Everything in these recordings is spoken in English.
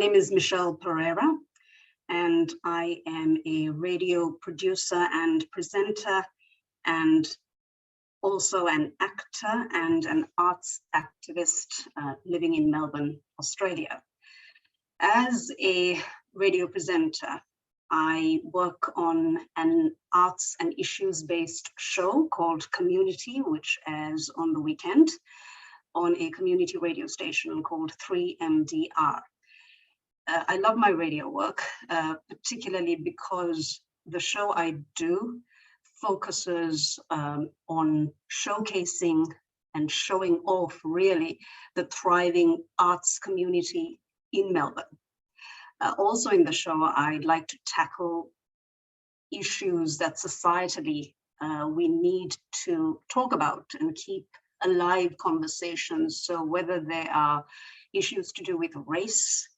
name is Michelle Perera, and I am a radio producer and presenter, and also an actor and an arts activist living in Melbourne, Australia. As a radio presenter, I work on an arts and issues-based show called Community, which airs on the weekend on a community radio station called 3MDR. I love my radio work, particularly because the show I do focuses on showcasing and showing off really the thriving arts community in Melbourne. Also in the show, I'd like to tackle issues that societally we need to talk about and keep alive conversations. So whether there are issues to do with race,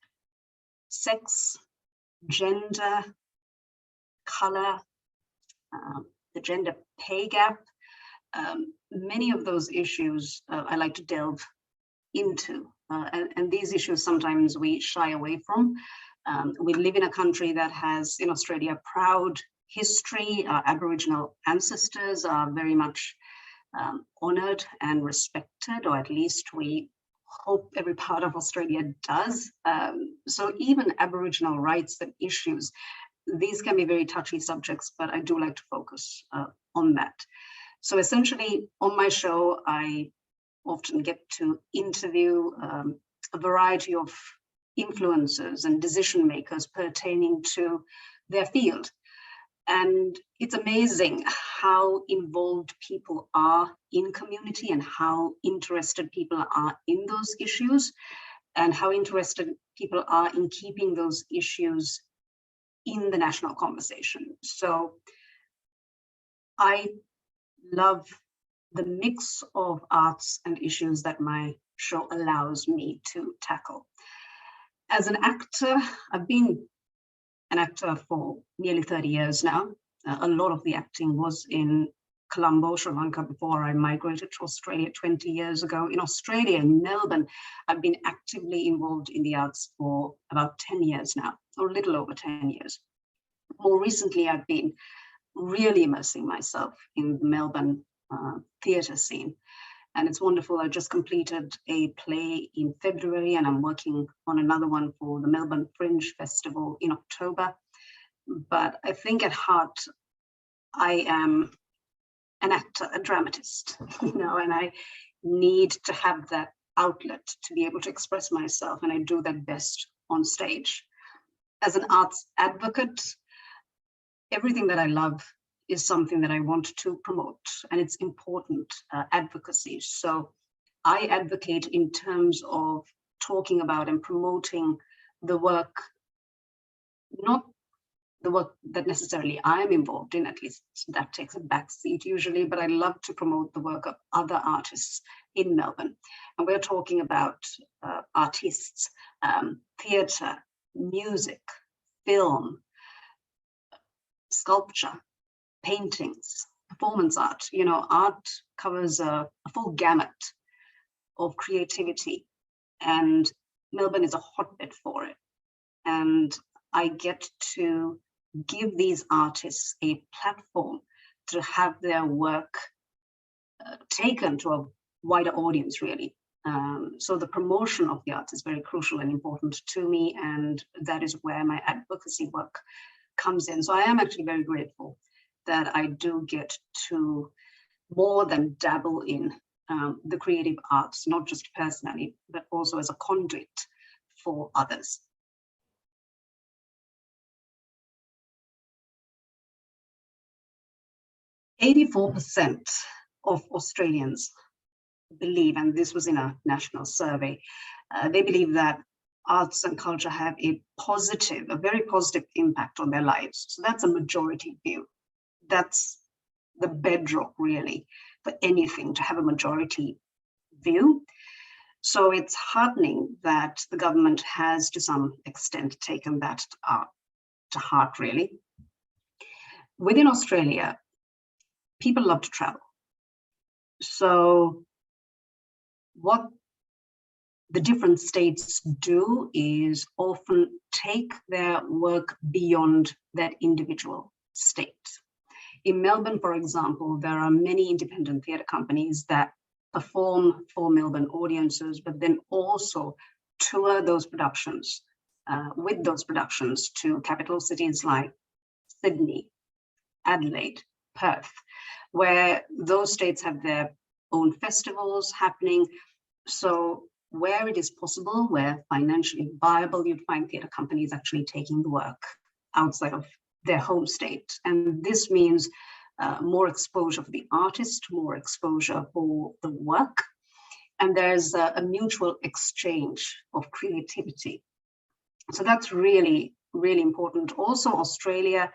sex, gender, color, the gender pay gap, many of those issues I like to delve into. And these issues sometimes we shy away from. We live in a country that has, in Australia, proud history. Our Aboriginal ancestors are very much honoured and respected, or at least we hope every part of Australia does. So even Aboriginal rights and issues, these can be very touchy subjects, but I do like to focus on that. So essentially on my show, I often get to interview a variety of influencers and decision makers pertaining to their field. And it's amazing how involved people are in community and how interested people are in those issues and how interested people are in keeping those issues in the national conversation. So I love the mix of arts and issues that my show allows me to tackle. As an actor, I've been an actor for nearly 30 years now. A lot of the acting was in Colombo, Sri Lanka, before I migrated to Australia 20 years ago. In Australia, in Melbourne, I've been actively involved in the arts for about 10 years now, or a little over 10 years. More recently, I've been really immersing myself in the Melbourne theatre scene. And it's wonderful. I just completed a play in February, and I'm working on another one for the Melbourne Fringe Festival in October. But I think at heart, I am an actor, a dramatist, and I need to have that outlet to be able to express myself, and I do that best on stage. As an arts advocate, everything that I love is something that I want to promote, and it's important advocacy. So I advocate in terms of talking about and promoting the work, not the work that necessarily I'm involved in, at least that takes a back seat usually, but I love to promote the work of other artists in Melbourne. And we're talking about artists, theatre, music, film, sculpture, paintings, performance art. Art covers a full gamut of creativity, and Melbourne is a hotbed for it. And I get to give these artists a platform to have their work taken to a wider audience, really. So the promotion of the arts is very crucial and important to me, and that is where my advocacy work comes in. So I am actually very grateful that I do get to more than dabble in the creative arts, not just personally, but also as a conduit for others. %84% of Australians believe, and this was in a national survey, they believe that arts and culture have a very positive impact on their lives. So that's a majority view. That's the bedrock, really, for anything, to have a majority view. So it's heartening that the government has, to some extent, taken that to heart, really. Within Australia, people love to travel. So what the different states do is often take their work beyond that individual state. In Melbourne, for example, there are many independent theatre companies that perform for Melbourne audiences, but then also tour those productions, with those productions to capital cities like Sydney, Adelaide, Perth, where those states have their own festivals happening. So where it is possible, where financially viable, you'd find theatre companies actually taking the work outside of their home state. And this means more exposure for the artist, more exposure for the work. And there's a mutual exchange of creativity. So that's really, really important. Also, Australia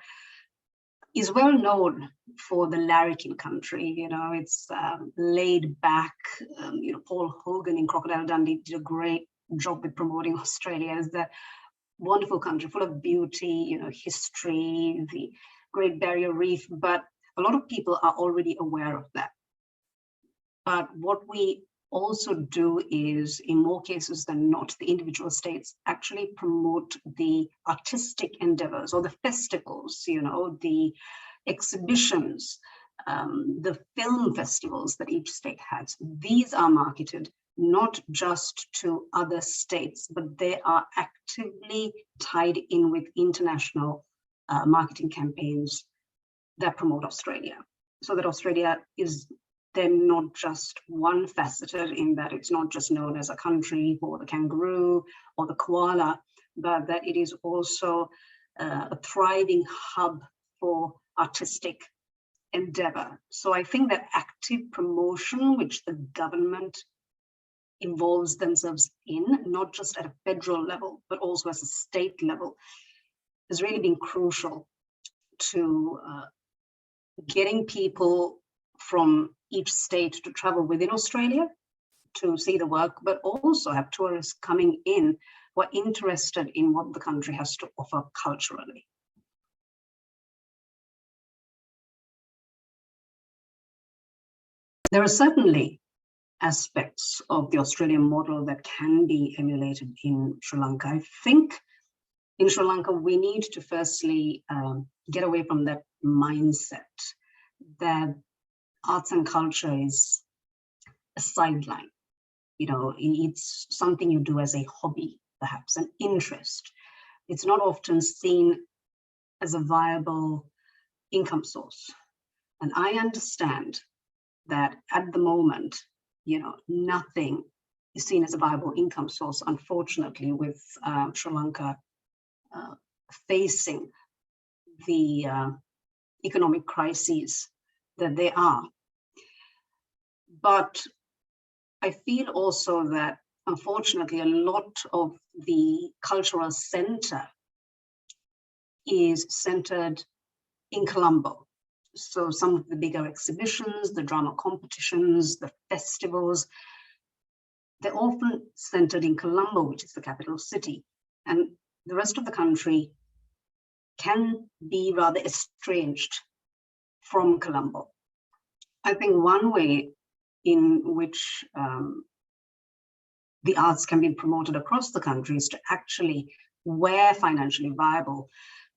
is well known for the larrikin country. You know, it's laid back. You know, Paul Hogan in Crocodile Dundee did a great job with promoting Australia as the wonderful country full of beauty, you know, history, the Great Barrier Reef. But a lot of people are already aware of that. But what we also do is, in more cases than not, the individual states actually promote the artistic endeavors or the festivals, you know, the exhibitions, the film festivals that each state has. These are marketed not just to other states, but they are actively tied in with international marketing campaigns that promote Australia, so that Australia is then not just one faceted, in that it's not just known as a country for the kangaroo or the koala, but that it is also a thriving hub for artistic endeavor. So I think that active promotion, which the government involves themselves in, not just at a federal level, but also as a state level, has really been crucial to getting people from each state to travel within Australia to see the work, but also have tourists coming in who are interested in what the country has to offer culturally. There are certainly aspects of the Australian model that can be emulated in Sri Lanka. I think in Sri Lanka, we need to firstly get away from that mindset that arts and culture is a sideline. You know, it's something you do as a hobby, perhaps an interest. It's not often seen as a viable income source. And I understand that at the moment, you know, nothing is seen as a viable income source, unfortunately, with Sri Lanka facing the economic crises that they are. But I feel also that, unfortunately, a lot of the cultural center is centered in Colombo. So some of the bigger exhibitions, the drama competitions, the festivals, they're often centered in Colombo, which is the capital city. And the rest of the country can be rather estranged from Colombo. I think one way in which the arts can be promoted across the country is to actually, where financially viable,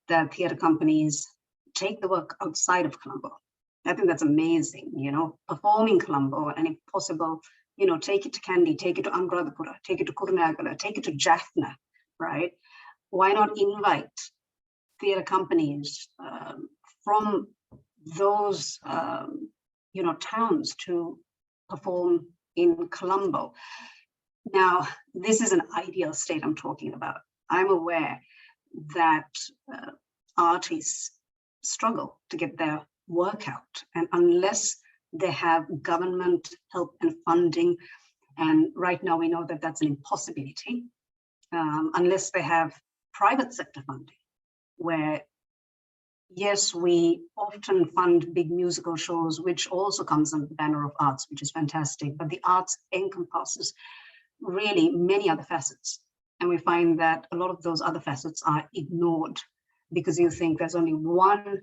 that theatre companies take the work outside of Colombo. I think that's amazing, you know, perform in Colombo, and if possible, you know, take it to Kandy, take it to Anuradhapura, take it to Kurunegala, take it to Jaffna, right? Why not invite theatre companies from those, you know, towns to perform in Colombo? Now, this is an ideal state I'm talking about. I'm aware that artists struggle to get their work out, and unless they have government help and funding, and right now we know that that's an impossibility, unless they have private sector funding, where yes, we often fund big musical shows, which also comes under the banner of arts, which is fantastic, but the arts encompasses really many other facets. And we find that a lot of those other facets are ignored because you think there's only one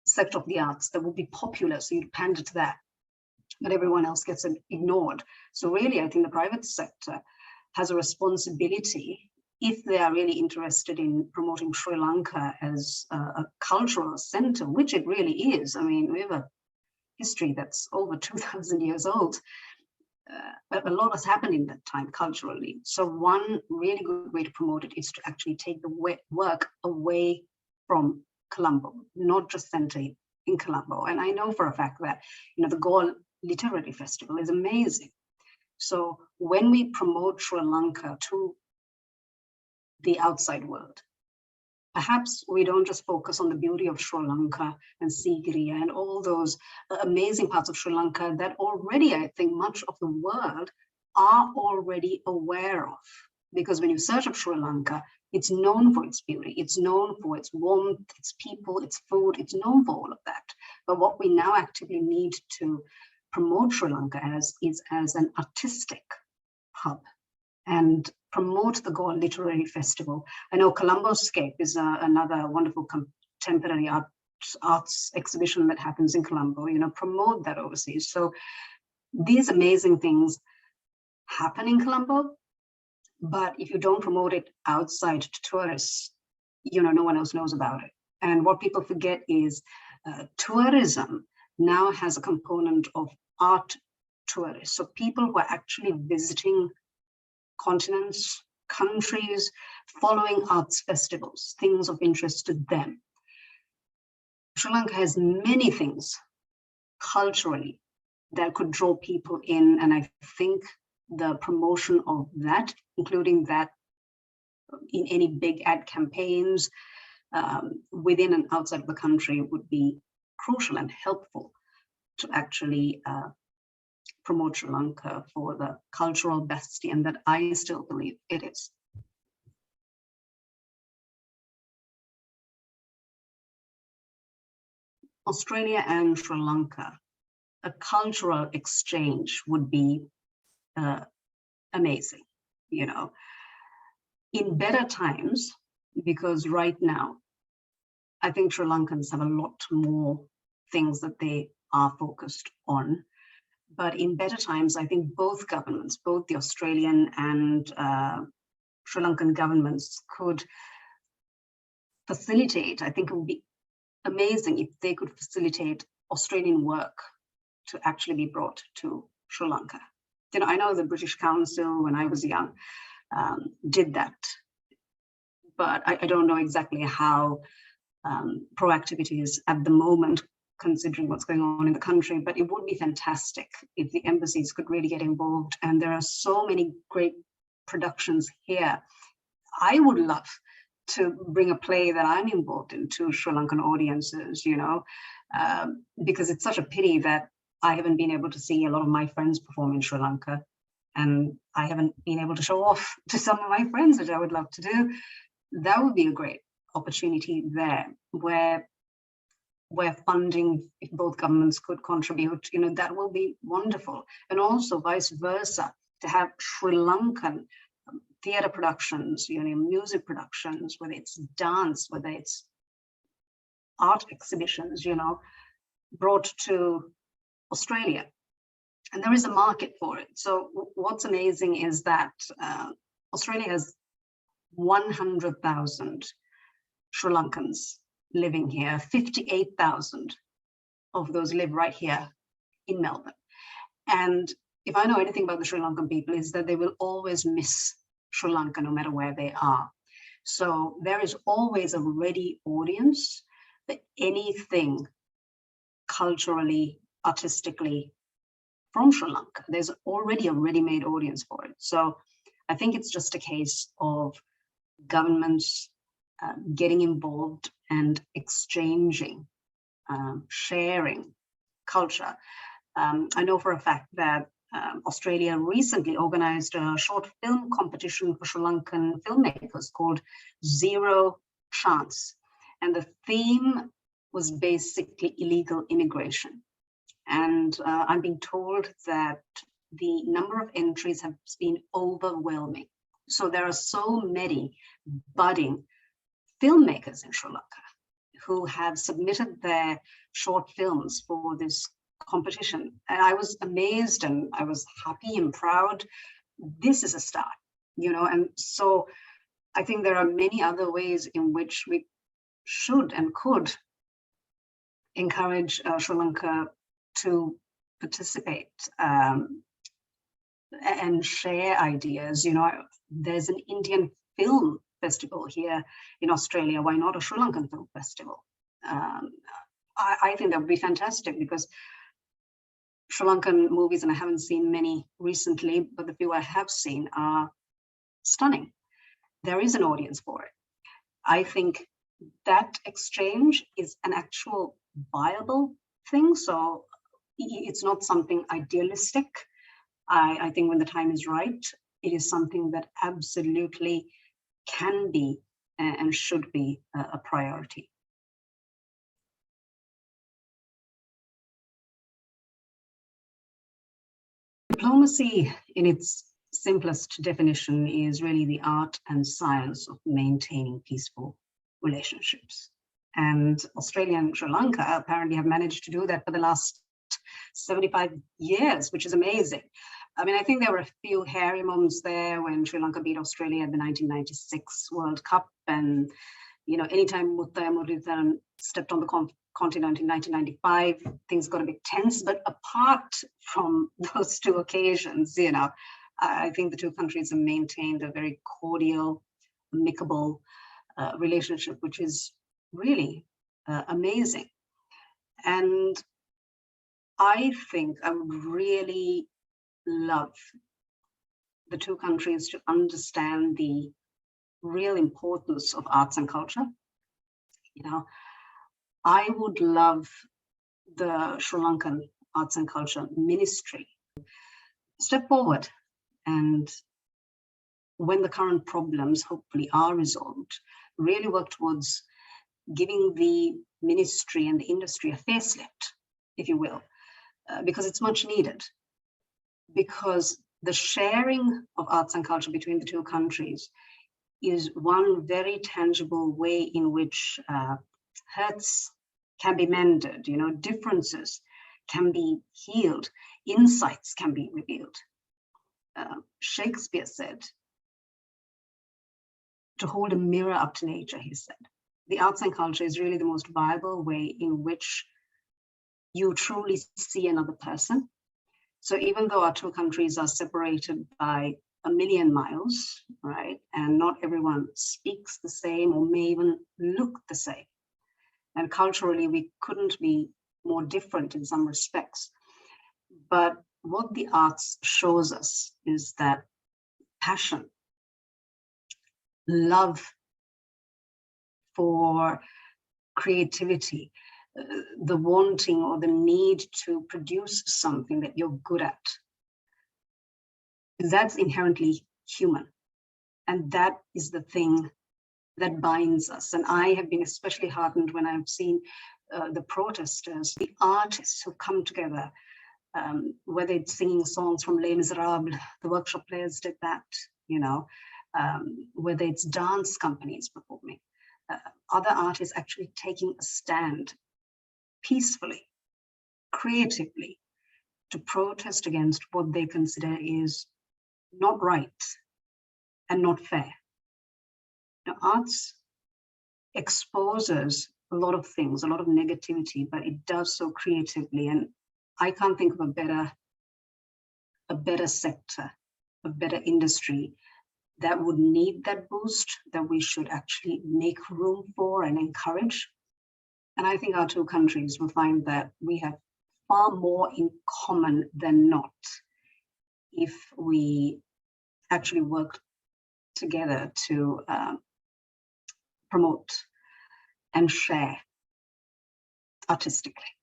sector of the arts that will be popular, so you pander to that. but everyone else gets ignored. So really, I think the private sector has a responsibility, if they are really interested in promoting Sri Lanka as a cultural center, which it really is. I mean, we have a history that's over 2,000 years old. A lot has happened in that time culturally. So one really good way to promote it is to actually take the work away from Colombo, not just center in Colombo. And I know for a fact that, the Galle Literary Festival is amazing. So when we promote Sri Lanka to the outside world, perhaps we don't just focus on the beauty of Sri Lanka and Sigiriya and all those amazing parts of Sri Lanka that already, I think, much of the world are already aware of. Because when you search up Sri Lanka, it's known for its beauty, it's known for its warmth, its people, its food, it's known for all of that. But what we now actively need to promote Sri Lanka is as an artistic hub and promote the Galle Literary Festival. I know Colomboscape is another wonderful contemporary arts exhibition that happens in Colombo, promote that overseas. So these amazing things happen in Colombo, but if you don't promote it outside to tourists, no one else knows about it. And what people forget is tourism now has a component of art tourists. So people who are actually visiting continents, countries, following arts festivals, things of interest to them. Sri Lanka has many things culturally that could draw people in, and I think the promotion of that, including that in any big ad campaigns within and outside of the country, would be crucial and helpful to actually promote Sri Lanka for the cultural bastion that I still believe it is. Australia and Sri Lanka, a cultural exchange would be amazing, in better times, because right now, I think Sri Lankans have a lot more things that they are focused on. But in better times, I think both governments, both the Australian and Sri Lankan governments could facilitate. I think it would be amazing if they could facilitate Australian work to actually be brought to Sri Lanka. I know the British Council, when I was young, did that, but I don't know exactly how proactive it is at the moment, considering what's going on in the country. But it would be fantastic if the embassies could really get involved. And there are so many great productions here. I would love to bring a play that I'm involved in to Sri Lankan audiences, because it's such a pity that I haven't been able to see a lot of my friends perform in Sri Lanka, and I haven't been able to show off to some of my friends, which I would love to do. That would be a great opportunity there, where funding, if both governments could contribute, that will be wonderful. And also vice versa, to have Sri Lankan theatre productions, music productions, whether it's dance, whether it's art exhibitions, brought to Australia. And there is a market for it. So what's amazing is that Australia has 100,000 Sri Lankans living here. 58,000 of those live right here in Melbourne. And if I know anything about the Sri Lankan people, is that they will always miss Sri Lanka no matter where they are. So there is always a ready audience for anything culturally, artistically from Sri Lanka. There's already a ready-made audience for it. So I think it's just a case of governments getting involved and exchanging, sharing culture. I know for a fact that Australia recently organized a short film competition for Sri Lankan filmmakers called Zero Chance. And the theme was basically illegal immigration. And I'm being told that the number of entries has been overwhelming. So there are so many budding filmmakers in Sri Lanka who have submitted their short films for this competition. And I was amazed and I was happy and proud. This is a start, you know, and so I think there are many other ways in which we should and could encourage Sri Lanka to participate and share ideas. You know, there's an Indian film festival here in Australia. Why not a Sri Lankan film festival? I think that would be fantastic, because Sri Lankan movies, and I haven't seen many recently, but the few I have seen are stunning. There is an audience for it. I think that exchange is an actual viable thing. So it's not something idealistic. I think when the time is right, it is something that absolutely can be and should be a priority. Diplomacy, in its simplest definition, is really the art and science of maintaining peaceful relationships. And Australia and Sri Lanka apparently have managed to do that for the last 75 years, which is amazing. I mean, I think there were a few hairy moments there when Sri Lanka beat Australia at the 1996 World Cup. And, you know, anytime Muthaiya Muralitharan stepped on the continent in 1995, things got a bit tense. But apart from those two occasions, you know, I think the two countries have maintained a very cordial, amicable relationship, which is really amazing. And I think I would really love the two countries to understand the real importance of arts and culture. You know, I would love the Sri Lankan Arts and Culture Ministry step forward, and when the current problems hopefully are resolved, really work towards giving the ministry and the industry a facelift, if you will, because it's much needed. Because the sharing of arts and culture between the two countries is one very tangible way in which hurts can be mended, you know, differences can be healed, insights can be revealed. Shakespeare said, to hold a mirror up to nature, he said. The arts and culture is really the most viable way in which you truly see another person. So even though our two countries are separated by a million miles, right, and not everyone speaks the same or may even look the same, and culturally we couldn't be more different in some respects, but what the arts shows us is that passion, love for creativity, the wanting or the need to produce something that you're good at, that's inherently human. And that is the thing that binds us. And I have been especially heartened when I've seen the protesters, the artists who come together, whether it's singing songs from Les Miserables, the workshop players did that, you know, whether it's dance companies performing, other artists actually taking a stand peacefully, creatively, to protest against what they consider is not right and not fair. Now, arts exposes a lot of things, a lot of negativity, but it does so creatively. And I can't think of a better sector, a better industry that would need that boost, that we should actually make room for and encourage. And I think our two countries will find that we have far more in common than not if we actually work together to promote and share artistically.